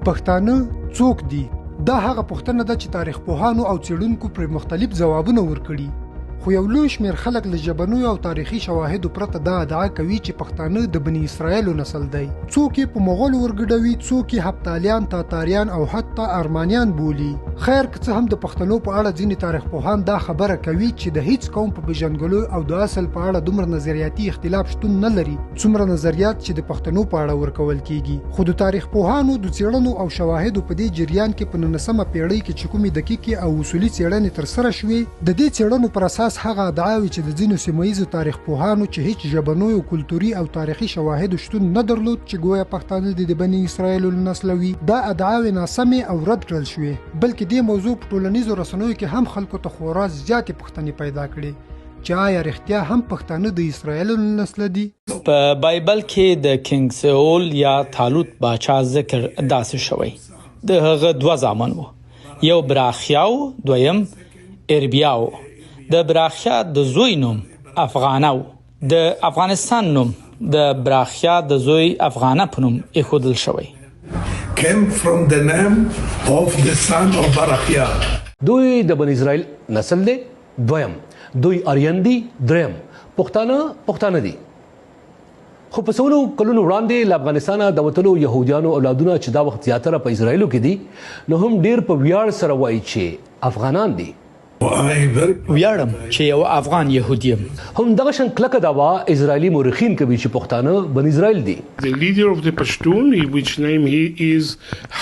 پښتانه څوک دي؟ دا هغه پوښتنه ده چې تاریخ پوهانو او څېړونکو پر مختلف ځوابونه ورکړي، خو یو لوی شمېر خلک له ژبنیو او تاریخي شواهدو پرته دا ادعا کوي چې پښتانه د بني اسرائیلو نسل دی. څوک یې په مغولو ورګډوي، څوک یې هفتالیان، تاتاریان او حتی ارمانیان بولي. خیر که څه هم د پښتنو په اړه ځینې تاریخ پوهان دا خبره کوي چې د هیڅ قوم په پېژندګلو او د اصل په اړه دومره نظریاتي اختلاف شتون نه لري څومره نظریات چې د پښتنو په اړه ورکول کیږي. خو د تاریخ پوهانو د څېړنو او شواهدو په دې جریان کې په 19مه پیړۍ کې چې کومې دقیقې او اصولي څېړنې ترسره شوې، د دې څېړنو پر اساس هغه ادعاوې چې د ځینو سیمه ییزو تاریخ پوهانو چې هیڅ ژبنیو، کلتوري او تاریخي شواهدو شتون نه درلود چې ګویا پښتانه د بني اسرائیلو له نسله وي، دا ادعاوې ناسمې او رد کړل شوې. بلکې دې موضوع په ټولنیزو رسنیو کې هم خلکو ته خورا زیاتې پوښتنې پیدا کړې چې آیا رښتیا هم پښتانه د اسرائیلو له نسله دي؟ په بایبل کې د کینګ سول یا طالوت باچا ذکر داسې شوی. د هغه دوه زامن وو، یو براخیاو، دویم اربیاو. د براخیا د زوی نوم افغانو، د افغانستان نوم د براخیا د زوی افغانه په نوم ایښودل شوی. came from the name of the son of Barakhia. دوی د بنی اسرائیل نسل دی. دویم دوی آریان دي. دریم پښتانه دي. خو په څلورو کلونو وړاندې له افغانستانه د وتلو يهوديانو اولادونه چې دا وخت زیاتره په اسرائیلو کې دي، نو هم ډیر په ویاړ سره وایي چې افغانان دي. ویاړم چې یو افغان يهودي یم. هم دغه شان کلکه دعوا اسرائیلي مورخین کوي چې پښتانه بنی اسرائیل دي. The leader of the Pashtun, which name he is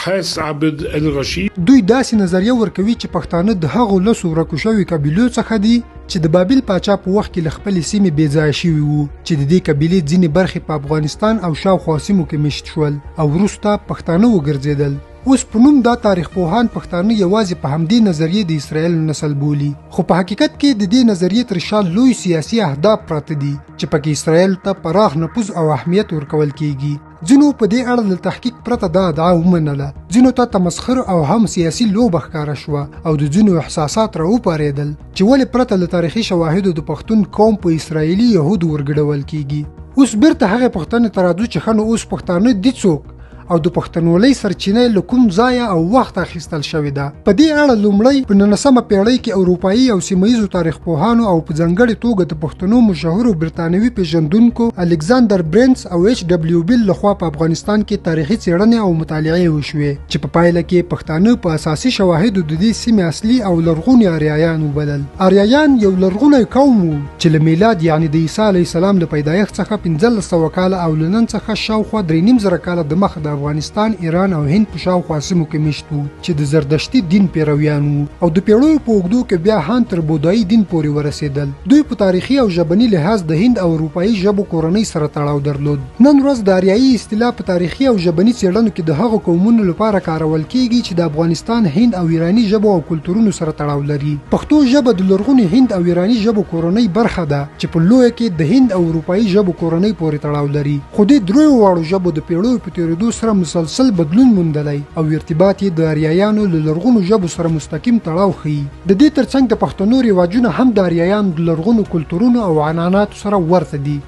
Has Abd al-Rashid. دوی داسې نظریه ورکوي چې پښتانه د هغو لسو ورکو شوي قبیلو څخه دي چې د بابل پاچا په وخت کې له خپلې سیمې بې ځایه شوي وو، چې د دې قبیلې ځینې برخې په افغانستان او شاوخوا سیمو کې مشت شول او وروسته پښتانه وګرځېدل. اوس په نوم دا تاریخ پوهان پښتانه یوازې په همدې نظریې د اسرائیل نسل بولي، خو په حقیقت کې د دې نظریې تر شا لوی سیاسي اهداف پراته دي چې پکې اسرائیل ته پراخ نفوذ او اهمیت ورکول کیږي. ځینو په دې اړه له تحقیق پرته دا ادعا ومنله، ځینو ته تمسخر او هم سیاسي لوبه ښکاره شوه او د ځینو احساسات راوپارېدل چې ولې پرته له تاریخي شواهدو د پښتون قوم په اسرائیلي یهودو ورګډول کیږي. اوس بیرته هغه پوښتنې ته راځو چې ښه نو اوس پښتانه دي څوک او د پښتونولۍ سرچینه له کوم ځایه او وخت اخیستل شوې ده؟ په دې اړه لومړی په 19مه پیړۍ کې اروپایي او سیمه ییزو تاریخ پوهانو او په ځانګړې توګه د پښتنو مشهورو برتانوي پیژندونکو الکساندر برینس او ایچ ډبلیو بیل لخوا په افغانستان کې تاریخي څېړنې او مطالعې وشوې چې په پایله کې پښتانه په اساسي شواهدو د دې سیمې اصلي او لرغوني آریایان وبلل. آریایان یو لرغونی قوم وو چې له میلاد یعنی د عیسی علیه السلام د پیدایښت څخه 1500 کاله او له نن څخه شاوخوا 3.5 کاله د مخه د افغانستان، ایران او هند په شاوخوا سیمو کې مشت وو چې د زردشتي دین پیرویان وو او د پیړیو په اوږدو کې بیا هم تر بودایي دین پورې ورسېدل. دوی په تاریخي او ژبني لحاظ د هند او اروپایي ژبو کورنۍ سره تړاو درلود. نن ورځ د آریایي اصطلاح په تاریخي او ژبني څېړنو کې د هغو قومونو لپاره کارول کیږي چې د افغانستان، هند او ایراني ژبو او کلتورونو سره تړاو لري. پښتو ژبه د لرغوني هند او ایراني ژبو کورنۍ برخه ده چې په لویه کې د هند او اروپایي ژبو کورنۍ پورې تړاو لري، خو د دریو واړو ژبو د پیړیو په تېرېدو سره مسلسل بدلون موندلی او ارتباط یې د آریایانو له لرغونو ژبو سره مستقیم تړاو ښیي. د دې ترڅنګ د پښتنو رواجونه هم د آریایانو د لرغونو کلتورونو او عنعناتو سره ورته دي.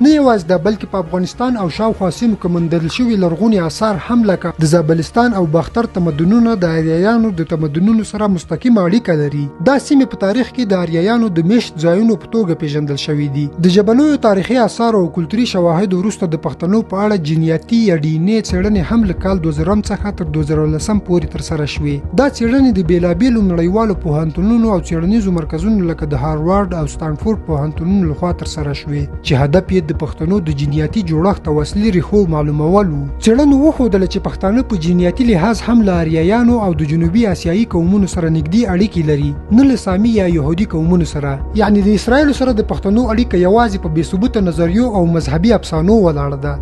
نه یوازې دا بلکې په افغانستان او شاوخوا سیمو کې موندل شوي لرغوني آثار هم لکه د زابلستان او باختر تمدنونه د آریایانو د تمدنونو سره مستقیمه اړیکه لري. دا سیمې په تاریخ کې د آریایانو د میشت ځایونو په توګه پیژندل شوي دي. د ژبنیو تاریخي آثارو او کلتوري شواهدو وروسته د پښتنو په اړه جینیاتي یا ډي ان اے څېړنې هم له کال 2000 څخه تر 2010 پورې ترسره شوې. دا څېړنې د بېلابېلو نړیوالو پوهنتونونو او څېړنیزو مرکزونو لکه د هاروارډ او سټانفورډ پوهنتونونو لخوا ترسره شوې چې هدف یې د پښتنو د جینیاتي جوړښت او اصلي ریښو معلومول وو. څېړنو وښودله چې پښتانه په جینیاتي لحاظ هم له آریایانو او د جنوبي آسیایي قومونو سره نږدې اړیکې لري، نه له سامي یا یهودي قومونو سره. یعنی د اسرائیلو سره د پښتنو اړیکه یوازې په بې ثبوته نظریو او مذهبي افسانو ولاړه ده،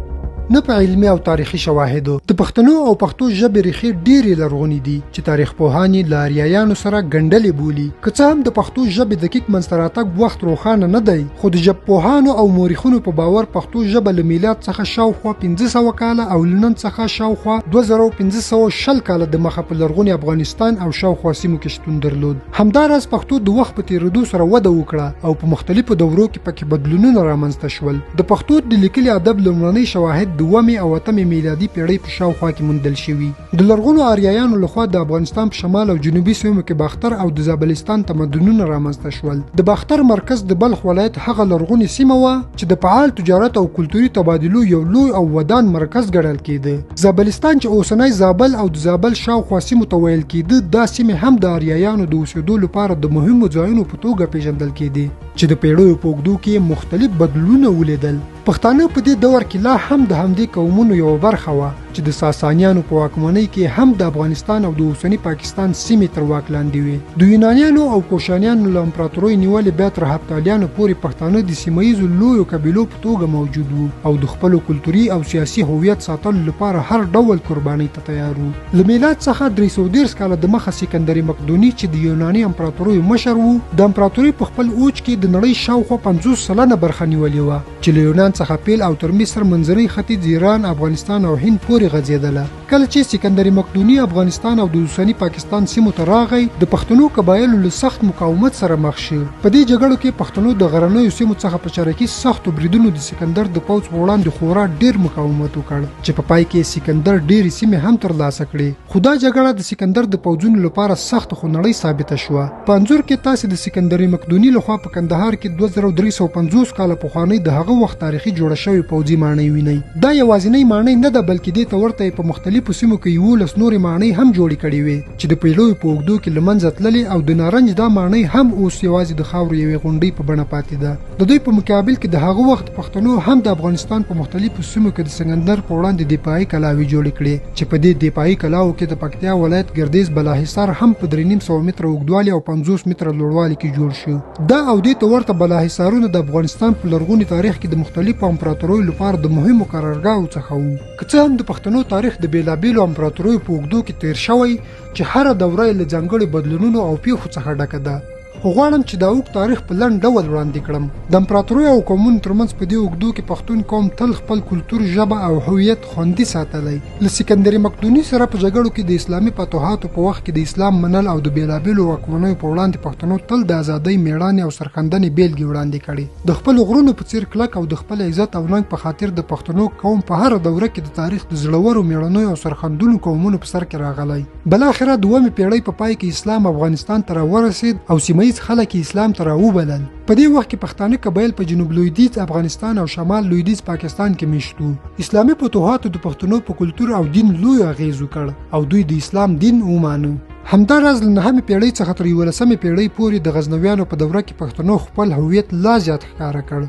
نه په علمي او تاریخي شواهدو. د پښتنو او پښتو ژبې ریښې ډېرې لرغونې دي چې تاریخ پوهان یې له آریایانو سره ګنډلې بولي. که څه هم د پښتو ژبې دقیق منځته راتګ وخت روښانه نه دی، خو د ژبپوهانو او مورخینو په باور پښتو ژبه له میلاد څخه شاوخوا 1500 کاله او له نن څخه شاوخوا 2520 کاله د مخه په لرغوني افغانستان او شاوخوا سیمو کې شتون درلود. همداراز پښتو د وخت په تېرېدو سره وده وکړه او په مختلفو دورو کې پکې بدلونونه رامنځته شول. د پښتو د لیکلي ادب لومړني شواهد د 2 او 8 میلادي پیړۍ په شاوخوا کې موندل شوي. د لرغونو آریایانو لخوا د افغانستان په شمال او جنوبي سیمو کې باختر او د زابلستان تمدنونه رامنځته شول. د باختر مرکز د بلخ ولایت هغه لرغونې سیمه وه چې د فعال تجارت او کلتوري تبادلو یو لوی او ودان مرکز ګڼل کېده. زابلستان چې اوسنی زابل او د زابل شاوخوا سیمو ته ویل کېده، دا سیمې هم د آریایانو د اوسېدو لپاره د مهمو ځایونو په توګه پیژندل کېدې چې د پیړیو په اوږدو کې مختلف بدلونونه ولیدل. پښتانه په دې دور کې لا هم د همدې قومونو یو برخه وه چې د ساسانیانو په واکمنۍ کې هم د افغانستان او د اوسني پاکستان سیمې تر واک لاندې وې. د یونانیانو او کوشانیانو له امپراتورۍ نیولې بیا تر هفتالیانو پورې پښتانه د سیمهییزو لویو قبیلو په توګه موجود وو او د خپلو کلتوري او سیاسي هویت ساتلو لپاره هر ډول قربانۍ ته تیار وو. له میلاد څخه 313 کاله دمخه سکندر مقدوني چې د یوناني امپراتورۍ مشر وو، د امپراتورۍ په خپل اوج کې د نړۍ شاوخوا 50 سلنه برخه نیولې وه چې له یونان څخه پیل او تر مصر منځنی ختیځ ایران، افغانستان او هند پورې غځېدله. کله چې سکندر مقدوني افغانستان او د اوسني پاکستان سیمو ته راغی، د پښتنو قبایلو له سخت مقاومت سره مخ شو. په دې جګړو کې پښتنو د غرنیو سیمو څخه په چرکي سختو بریدونو د سکندر د پوځ په وړاندې خورا ډیر مقاومت وکړ چې په پای کې سکندر ډیرې سیمې هم ترلاسه کړې. خو دا جګړه د سکندر د پوځونو لپاره سخت خونړۍ ثابته شوه. په انځور کې تاسو د سکندر مقدوني لخوا په کندهار کې 2350 کاله پخوانۍ د هغه وخت تاریخي جوړه شوې پوځي ماڼۍ وینئ. دا یوازینۍ ماڼۍ نه ده، بلکې دې ته ورته په مختلفو سیمو کې 11 نورې ماڼۍ هم جوړې کړې وې چې د پیړیو په اوږدو کې له منځه تللې، او د نارنج دا ماڼۍ هم اوس یوازې د خاورو یوې غونډۍ په بڼه پاتې ده. د دوی په مقابل کې د هغه وخت پښتنو هم د افغانستان په مختلفو سیمو کې د سکندر په وړاندې دفاعي کلاوې جوړې کړې چې په دې دفاعي کلاو کې د پکتیا ولایت ګردیز بالاحصار هم په 350 متره اوږدوالي او 50 متره لوړوالي کې جوړ شو. دا او دې ته ورته بالاحصارونه د افغانستان په لرغوني تاریخ کې د مختلفو امپراتوریو لپاره د مهمو قرارګاهو څخه وو. که څه هم د پښتنو تاریخ د بیلابیلو امپراتوریو په اوږدو کې تیر شوی چې هره دوره یې له ځانګړي بدلونونو او پیښو څخه ډکه ده. خو غواړم چې دا اوږد تاریخ په لنډ ډول وړاندې کړم. د امپراتوریو او قومونو ترمنځ په دې اوږدو کې پښتون قوم تل خپل کلتور، ژبه او هویت خوندي ساتلی. له سکندر مقدوني سره په جګړو کې د اسلامي فتوحاتو په وخت کې د اسلام منل او د بیلابیلو واکمنیو په وړاندې پښتنو تل د ازادۍ میړانې او سرښندنې بیلګې وړاندې کړې. د خپل غرونو په څیر کلک او د خپل عزت او ننګ په خاطر د پښتنو قوم په هر دوره کې د تاریخ د زړورو میړنیو او سرښندونو قومونو په سر کې راغلی. بلاخره 2مې پیړۍ په پای کې اسلام افغانستان ته راورسید او سیمهییز خلک اسلام ته راوبلل. په دې وخت کې پښتانه قبایل په جنوب لویدیځ افغانستان او شمال لویدیځ پاکستان کې میشت وو. اسلامي فتوحاتو د پښتنو په کلتور او دین لوی اغیز وکړ او دوی د اسلام دین ومانه. همداراز له 9مې پیړۍ څخه تر 11مې پیړۍ پورې د غزنویانو په دوره کې پښتنو خپل هویت لا زیات ښکاره کړ.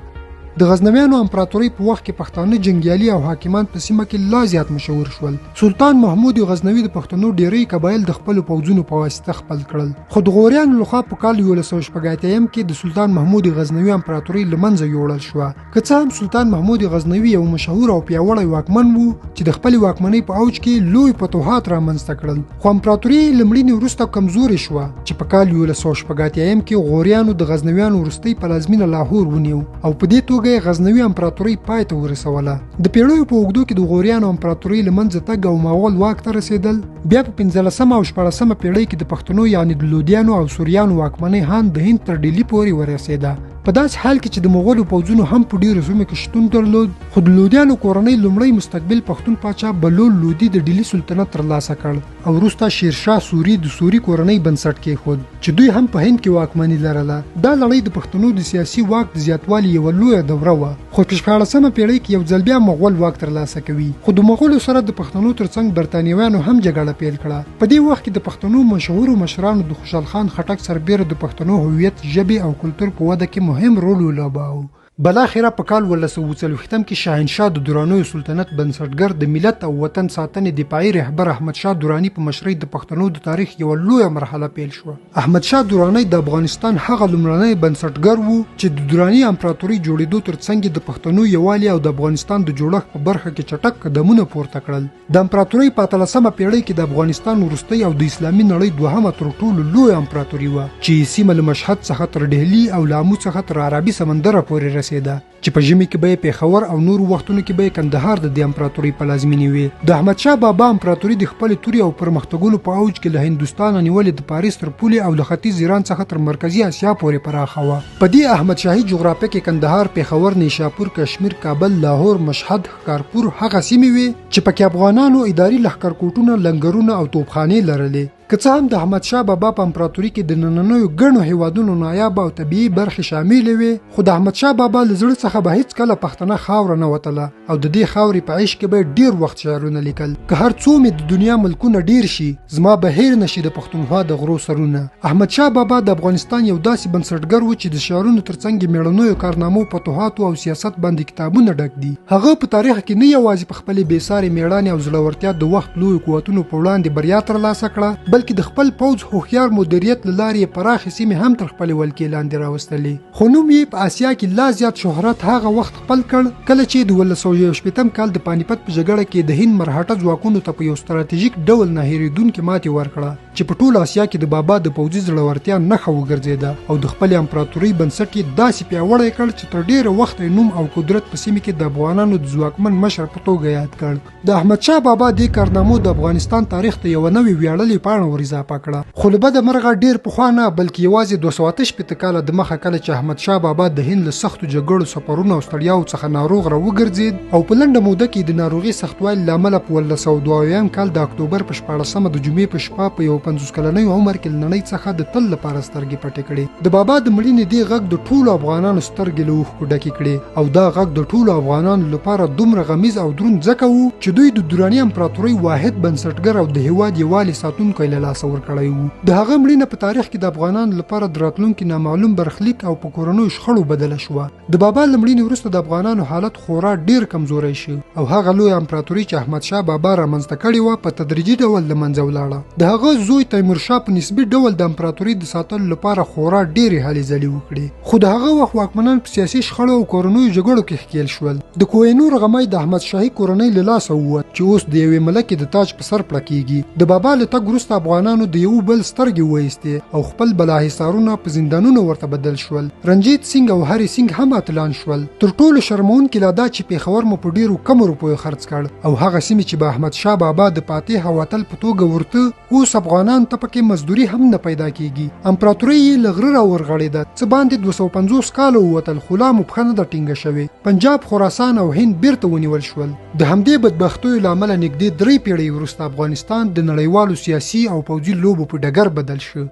د غزنویانو امپراتورۍ په وخت کې پښتانه جنګیالي او حاکمان په سیمه کې لا زیات مشهور شول. سلطان محمود غزنوي د پښتنو ډیری قبایل د خپل پوځونو په واسطه خپل کړل. خو د غوریانو لخوا په کال 1180 کې د سلطان محمود غزنوي امپراتورۍ له منځه یوړل شوه. که څه هم سلطان محمود غزنوي یو مشهور او پیاوړی واکمن وو چې د خپل واکمنۍ په اوج کې لوی فتوحات رامنځته کړل، خو امپراتورۍ له مړینې وروسته کمزورې شوه چې په کال 1180 کې غوریانو د غزنویانو وروستۍ پلازمینه لاهور ونیو او په دې توګه غزنوي امپراتورۍ پای ته ورسوله. د پیړیو په اوږدو کې د غوریانو امپراتورۍ له منځه تګ او مغول واک ته رسېدل. بیا په 15مه او 14مه پیړۍ کې د پښتنو یعنې د لودیانو او سوریانو واکمنۍ هم د هند تر ډیلي پورې ورسېده. په داسې حال کې چې د مغولو پوځونو هم په ډیرو سیمو کې شتون درلود، خو د لودیانو کورنۍ لومړی مستقبل پښتون پاچا بلول لودي د ډیلي سلطنت ترلاسه کړ او وروسته شیرشاه سوري د سوري کورنۍ بنسټ کېښود چې دوی هم په هند کې واکمني لرله. دا لړۍ د پښتنو د سیاسي واک د زیاتوالي یوه لویه دوره وه. خو په 14مه پیړۍ کې یو ځل بیا مغول واک ترلاسه کوي، خو د مغولو سره د پښتنو ترڅنګ برتانویانو هم جګړه پیل کړه. په دې وخت کې د پښتنو مشهورو مشرانو د خوشحال خان خټک سربیره د پښتنو هویت، ژبې او کلتور په وده کې مهم رول ولوباوه. بلاخره په کال 1940 کې شاهنشاه د درانیو سلطنت بنسټګر د ملت او وطن ساتنې دفاعي رهبر احمد شاه درانی په مشرۍ د پښتنو د تاریخ یو لویه مرحله پیل شوه. احمد شاه درانی د افغانستان هغه لومړنی بنسټګر وو چې د درانی امپراتورۍ جوړېدو ترڅنګ د پښتنو یووالي او د افغانستان د جوړښت په برخه کې چټک قدمونه پورته کړل. د امپراتورۍ په 13مه پیړۍ کې د افغانستان وروستۍ او د اسلامي نړۍ دوهمه تر ټولو لویه امپراتوري وه چې سیمه له مشهد څخه تر ډهلي او له آمو څخه تر عربي سمندر پورې ورسېده چې په ژمي کې به پېښور او نور وختونو کې به کندهار د امپراتوري پلازمینې وي. د احمد شاه بابا امپراتوري د خپل توري او پرمختګونو په اوج کې له هندوستان نیولې د پاریس تر پولې او له ختیځ ایران څخه تر مرکزی اسیا پورې پراخه وه. په دې احمد شاهي جغرافیه کې کندهار، پېښور، نیشاپور، کشمیر، کابل، لاهور، مشهد، ښکارپور هغه سیمې وي چې پکې افغانانو اداري لښکرکوټونه، لنګرونه او توپخانې لرلې. که څه هم د احمد شاه بابا په امپراتوري کې د نننیو ګڼو هیوادونو نایاب او طبیعي برخې شاملې وې، خو د احمد شاه بابا له زړه څخه به هیڅکله پښتنه خاوره نه وتله او د دې خاورې په عشق کې به ډیر وخت شعرونه لیکل. که هر څو مې د دنیا ملکونه ډیر شي، زما به هیر نشي د پښتونخوا د غرو سرونه. احمد شاه بابا د افغانستان یو داسې بنسټګر و چې د شعرونو ترڅنګ میړنیو کارنامو، فتوحاتو او سیاست باندې کتابونه ډک دي. هغه په تاریخ کې نه یوازې په خپلې بېسارې میړانې او زړورتیا د وخت لویو قوتونو په وړاندې بریا ترلاسه کړه، بلکې د خپل پوځ هوښیار مدیریت له لارې پراخې سیمې هم تر خپلې ولکې لاندې راوستلې. خو نوم یې په اسیا کې لا زیات شهرت هغه وخت خپل کړ کله چې د 1914 کال د پانیپت په جګړه کې د هند مرهټه ځواکونو ته په یو ستراتیژیک ډول نه هېرېدونکې ماتې ورکړه چې په ټول اسیا کې د بابا د پوځي زړورتیا نښه وګرځېده او د خپلې امپراتورۍ بنسټ یې داسې پیاوړی کړ چې تر ډېره وخته نوم او قدرت په سیمه کې د افغانانو د ځواکمن مشر په توګه یاد کړ. د احمد شاه بابا دې کارنامو د افغانستان تاریخ ته یو نوې ویاړلې پاڼه ور اضافه کړه. خو له بده مرغه ډیر پخوا نه، بلکې یوازې 288 کاله د مخه کله چې احمد شاه بابا د هند له سختو جګړو، سفرونو او ستړیاو څخه ناروغ را وګرځېد او په لنډه موده کې د ناروغي سختوالي له امله په 1922 کال د اکتوبر په 14مه د جمعې په شپه په یو 50 کلنۍ عمر کې له نړۍ څخه د تل لپاره سترګې پټې کړې. د بابا د مړینې دې غږ د ټولو افغانانو سترګې له اوښکو ډکې کړې او دا غږ د ټولو افغانانو لپاره دومره غمیز او دروند ځکه و چې دوی د دراني امپراتورۍ واحد بنسټګر او د هیواد یووالي ساتونکی له لاسه ورکړی و. د هغه مړینه په تاریخ کې د افغانانو لپاره د راتلونکي نامعلوم برخلیک او په کورنیو شخړو بدله شوه. د بابا له مړینې وروسته د افغانانو حالت خورا ډیر کمزوری شو او هغه لوی امپراتوري چې احمد شاه بابا رامنځته کړې وه په تدریجي ډول له منځه ولاړه. د هغه زوی تیمورشاه په نسبي ډول د امپراتوري د ساتلو لپاره خورا ډیرې هلې ځلې وکړې، خو د هغه وخت واکمنان په سیاسي شخړو او کورنیو جګړو کې ښکېل شول. د کوهینور غمی د احمد شاهي کورنۍ له لاسه ووت چې اوس د یوې ملکې د تاج په سر پړکېږي. د بابا له تګ وروسته افغانانو د یو بل سترګې وایستې او خپل بلاحصارونه په زندانونو ورته بدل شول. رنجیت سنگ او هری سنگ هم اتلان شول. تر ټولو شرمونکې لا دا چې پېښور مو په ډیرو کمو روپیو خرڅ کړ او هغه سیمې چې به احمد شاه بابا د فاتح او اتل په توګه ورته اوس افغانان ته پکې مزدوري هم نه پیدا کیږي. امپراتوري یې له غره راورغړېده، څه باندې 250 کاله ووتل خو لا مو پښه نه ده ټینګه شوې. پنجاب، خراسان او هند بیرته ونیول شول. د همدې بدبختیو له امله نږدې 3 پیړۍ وروسته افغانستان د نړیوالو سیاسي او پوځي لوبو په ډګر بدل شو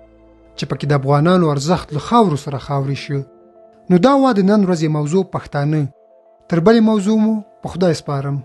چې پکې د افغانانو ارزښت له خاورو سره خاورې شو. نو دا وه د نن ورځې موضوع پښتانه. تر بلې موضوع مو په خدای سپارم.